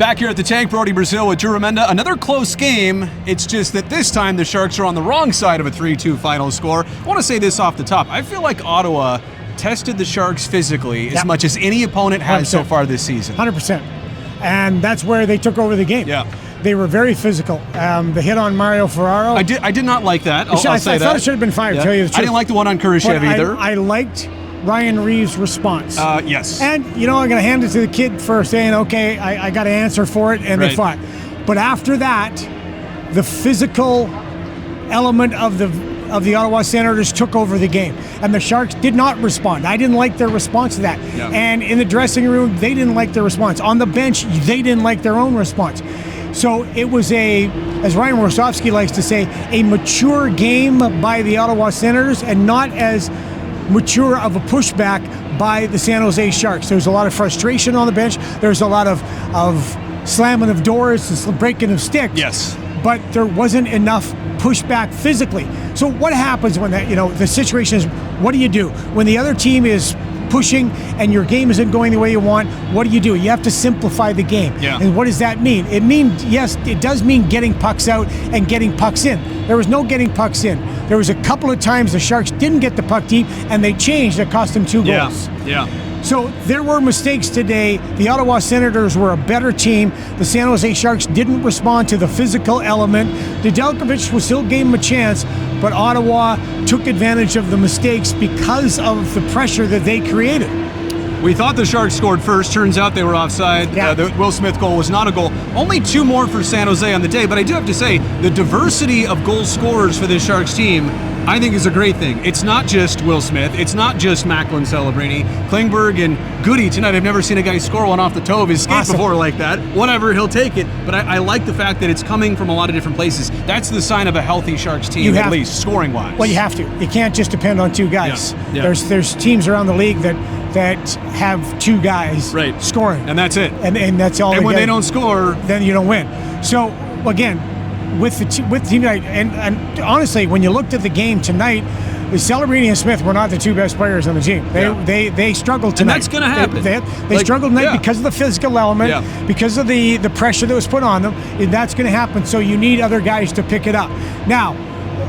Back here at the tank, Brodie Brazil with Drew Remenda. Another close game. It's just that this time the Sharks are on the wrong side of a 3-2 final score. I want to say this off the top. I feel like Ottawa tested the Sharks physically as much as any opponent has 100%. So far this season. 100%. And that's where they took over the game. Yeah. They were very physical. The hit on Mario Ferraro. I did not like that. I'll say that. I thought it should have been fired, to tell you the truth. I didn't like the one on Kurashev either. I liked Ryan Reeves' response. Yes. And, I'm going to hand it to the kid for saying, okay, I got to answer for it, and they fought. But after that, the physical element of the Ottawa Senators took over the game. And the Sharks did not respond. I didn't like their response to that. Yeah. And in the dressing room, they didn't like their response. On the bench, they didn't like their own response. So it was as Ryan Rosofsky likes to say, a mature game by the Ottawa Senators and not as mature of a pushback by the San Jose Sharks. There's a lot of frustration on the bench. There's a lot of slamming of doors and breaking of sticks. Yes. But there wasn't enough pushback physically. So what happens when the situation is, what do you do? When the other team is pushing and your game isn't going the way you want, what do? You have to simplify the game. Yeah. And what does that mean? It does mean getting pucks out and getting pucks in. There was no getting pucks in. There was a couple of times the Sharks didn't get the puck deep and they changed. That cost them 2 goals. Yeah. So there were mistakes today. The Ottawa Senators were a better team. The San Jose Sharks didn't respond to the physical element. Nedeljkovic was still gave him a chance, but Ottawa took advantage of the mistakes because of the pressure that they created. We thought the Sharks scored first. Turns out they were offside. Yeah. The Will Smith goal was not a goal. Only 2 more for San Jose on the day, but I do have to say, the diversity of goal scorers for this Sharks team, I think, is a great thing. It's not just Will Smith. It's not just Macklin Celebrini. Klingberg and Goody tonight. I've never seen a guy score one off the toe of his skate before like that. Whatever, he'll take it. But I like the fact that it's coming from a lot of different places. That's the sign of a healthy Sharks team, at least, scoring-wise. Well, you have to. You can't just depend on 2 guys. Yeah. There's teams around the league that have 2 guys scoring. And that's it. And that's all. And when they don't score, then you don't win. So, again, with the team tonight, and honestly, when you looked at the game tonight, Celebrini and Smith were not the 2 best players on the team. They struggled tonight. And that's going to happen. They struggled tonight because of the physical element, because of the pressure that was put on them. And that's going to happen. So you need other guys to pick it up. Now,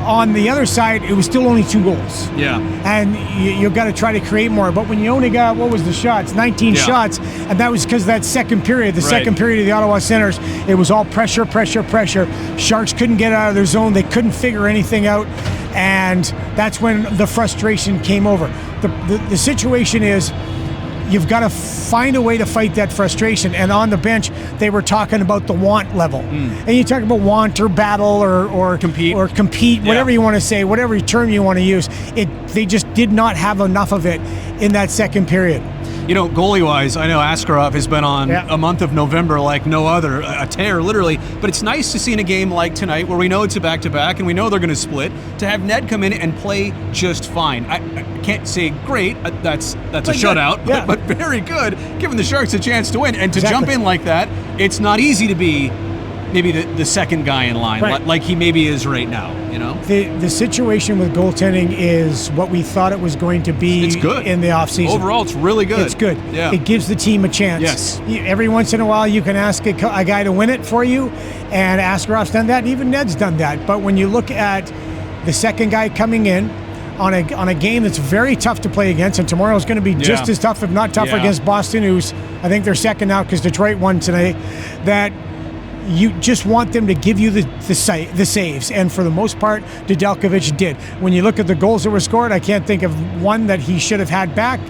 on the other side, it was still only 2 goals. Yeah. And you've got to try to create more. But when you only got, what was the shots? 19 shots. And that was because of that second period. The second period of the Ottawa Senators, it was all pressure. Sharks couldn't get out of their zone. They couldn't figure anything out. And that's when the frustration came over. The situation is, you've got to find a way to fight that frustration. And on the bench, they were talking about the want level. And you talk about want or battle or compete, whatever you want to say, whatever term you want to use. They just did not have enough of it in that second period. Goalie-wise, I know Askarov has been on a month of November like no other, a tear, literally. But it's nice to see in a game like tonight, where we know it's a back-to-back and we know they're going to split, to have Ned come in and play just fine. I can't say great, that's a shutout, but very good, giving the Sharks a chance to win. And to jump in like that, it's not easy to be maybe the second guy in line, like he maybe is right now. The situation with goaltending is what we thought it was going to be. It's good in the offseason. Overall, it's really good. It's good. Yeah. It gives the team a chance. Yes. Every once in a while, you can ask a guy to win it for you, and Askarov's done that, and even Ned's done that. But when you look at the second guy coming in on a game that's very tough to play against, and tomorrow's going to be just as tough, if not tougher, against Boston, who's, I think they're second now because Detroit won today, that you just want them to give you the saves. And for the most part, Nedeljkovic did. When you look at the goals that were scored, I can't think of one that he should have had back.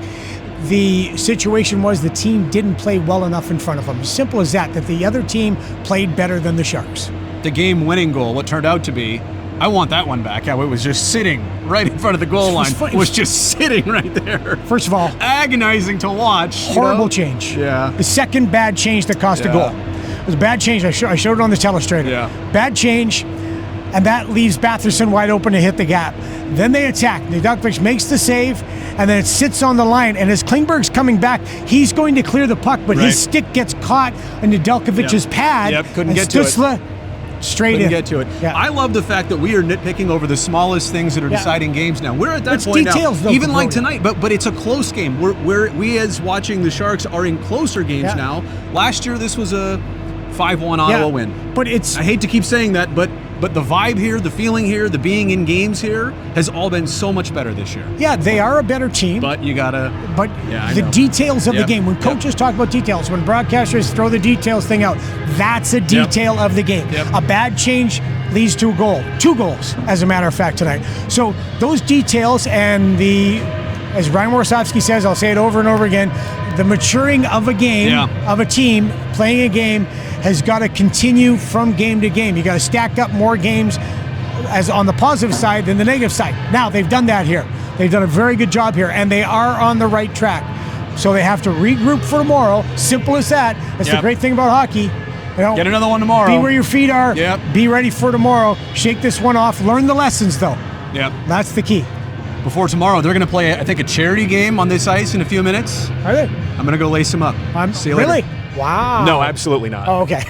The situation was the team didn't play well enough in front of them. Simple as that the other team played better than the Sharks. The game-winning goal, what turned out to be, I want that one back. How it was just sitting right in front of the goal line. It was just sitting right there. First of all, agonizing to watch. Horrible change. Yeah. The second bad change that cost a goal. It was a bad change. I showed it on the telestrator. Yeah. Bad change, and that leaves Batherson wide open to hit the gap. Then they attack. Nedeljkovic makes the save, and then it sits on the line. And as Klingberg's coming back, he's going to clear the puck, but his stick gets caught in Nedeljkovic's pad. Couldn't get to it. Straight Couldn't in. get to it. Yeah. I love the fact that we are nitpicking over the smallest things that are deciding games now. We're at that point details, now, though, even like tonight, but it's a close game. We as watching the Sharks are in closer games now. Last year, this was a 5-1 Ottawa win. But I hate to keep saying that, but the vibe here, the feeling here, the being in games here has all been so much better this year. Yeah, they are a better team. But you gotta. But the details of the game, when coaches talk about details, when broadcasters throw the details thing out, that's a detail of the game. A bad change leads to a goal. 2 goals, as a matter of fact, tonight. So those details and as Brian Warsofsky says, I'll say it over and over again, the maturing of a game, of a team playing a game, has got to continue from game to game. You got to stack up more games as on the positive side than the negative side. Now, they've done that here. They've done a very good job here, and they are on the right track. So they have to regroup for tomorrow. Simple as that. That's the great thing about hockey. You know, get another one tomorrow. Be where your feet are. Be ready for tomorrow. Shake this one off. Learn the lessons, though. That's the key. Before tomorrow, they're going to play, I think, a charity game on this ice in a few minutes. Are they? I'm going to go lace them up. See you later. Really? Wow. No, absolutely not. Oh, okay.